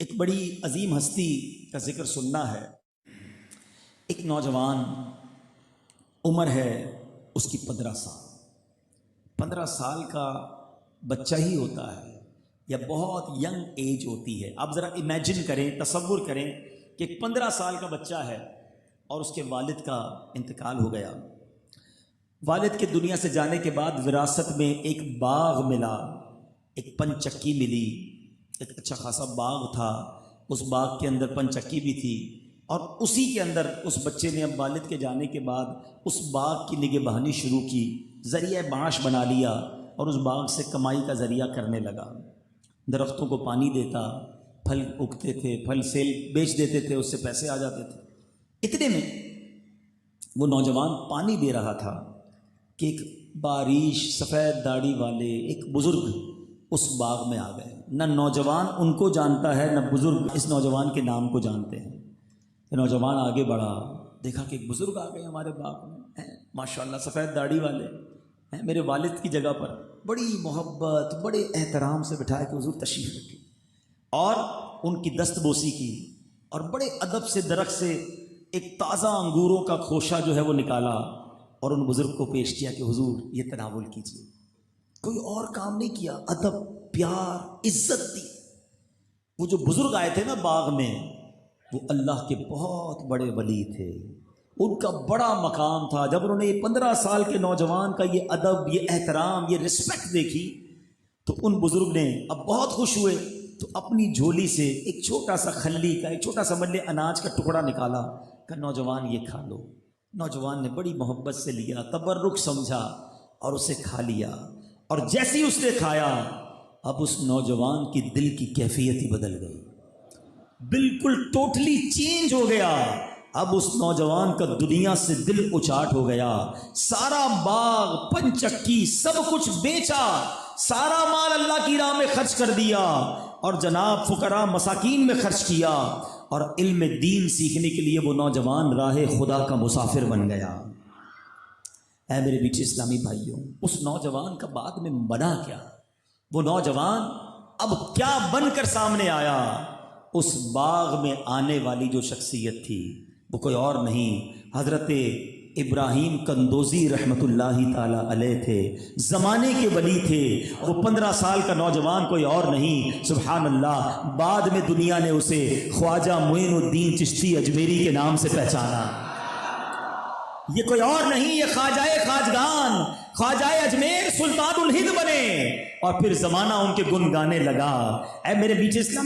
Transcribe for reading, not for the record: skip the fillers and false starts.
ایک بڑی عظیم ہستی کا ذکر سننا ہے۔ ایک نوجوان، عمر ہے اس کی 15 سال۔ 15 سال کا بچہ ہی ہوتا ہے یا بہت ینگ ایج ہوتی ہے۔ آپ ذرا امیجن کریں، تصور کریں کہ ایک 15 سال کا بچہ ہے اور اس کے والد کا انتقال ہو گیا۔ والد کے دنیا سے جانے کے بعد وراثت میں ایک باغ ملا، ایک پن چکی ملی، ایک اچھا خاصا باغ تھا، اس باغ کے اندر پن چکی بھی تھی، اور اسی کے اندر اس بچے نے اب والد کے جانے کے بعد اس باغ کی نگہبانی شروع کی، ذریعہ معاش بنا لیا اور اس باغ سے کمائی کا ذریعہ کرنے لگا۔ درختوں کو پانی دیتا، پھل اگتے تھے، پھل سیل بیچ دیتے تھے، اس سے پیسے آ جاتے تھے۔ اتنے میں وہ نوجوان پانی دے رہا تھا کہ ایک باریش سفید داڑھی والے ایک بزرگ اس باغ میں آ گئے۔ نہ نوجوان ان کو جانتا ہے، نہ بزرگ اس نوجوان کے نام کو جانتے ہیں۔ نوجوان آگے بڑھا، دیکھا کہ ایک بزرگ آ گئے ہمارے باغ میں، ماشاءاللہ سفید داڑھی والے ہیں، میرے والد کی جگہ پر بڑی محبت، بڑے احترام سے بٹھایا کہ حضور تشریف رکھیں، اور ان کی دست بوسی کی، اور بڑے ادب سے درخت سے ایک تازہ انگوروں کا خوشہ جو ہے وہ نکالا اور ان بزرگ کو پیش کیا کہ حضور یہ تناول کیجیے۔ کوئی اور کام نہیں کیا، ادب، پیار، عزت دی۔ وہ جو بزرگ آئے تھے نا باغ میں، وہ اللہ کے بہت بڑے ولی تھے، ان کا بڑا مقام تھا۔ جب انہوں نے یہ 15 سال کے نوجوان کا یہ ادب، یہ احترام، یہ رسپیکٹ دیکھی تو ان بزرگ نے اب بہت خوش ہوئے، تو اپنی جھولی سے ایک چھوٹا سا کھلی کا، ایک چھوٹا سا ملے اناج کا ٹکڑا نکالا کہ نوجوان یہ کھا لو۔ نوجوان نے بڑی محبت سے لیا، تبرک سمجھا اور اسے کھا لیا، اور جیسی اس نے کھایا اب اس نوجوان کی دل کی کیفیت ہی بدل گئی، بالکل ٹوٹلی چینج ہو گیا۔ اب اس نوجوان کا دنیا سے دل اچاٹ ہو گیا، سارا باغ، پن چکی، سب کچھ بیچا، سارا مال اللہ کی راہ میں خرچ کر دیا، اور جناب فقراء مساکین میں خرچ کیا، اور علم دین سیکھنے کے لیے وہ نوجوان راہ خدا کا مسافر بن گیا۔ اے میرے بیچ اسلامی بھائیوں، اس نوجوان کا بعد میں بنا کیا؟ وہ نوجوان اب کیا بن کر سامنے آیا؟ اس باغ میں آنے والی جو شخصیت تھی وہ کوئی اور نہیں، حضرت ابراہیم کندوزی رحمۃ اللہ تعالی علیہ تھے، زمانے کے ولی تھے۔ وہ 15 سال کا نوجوان کوئی اور نہیں، سبحان اللہ، بعد میں دنیا نے اسے خواجہ معین الدین چشتی اجمیری کے نام سے پہچانا۔ یہ کوئی اور نہیں، یہ خواجہ خواجگان، خواجہ اجمیر سلطان الہند بنے، اور پھر زمانہ ان کے گن گانے لگا۔ اے میرے بیچ اسلامی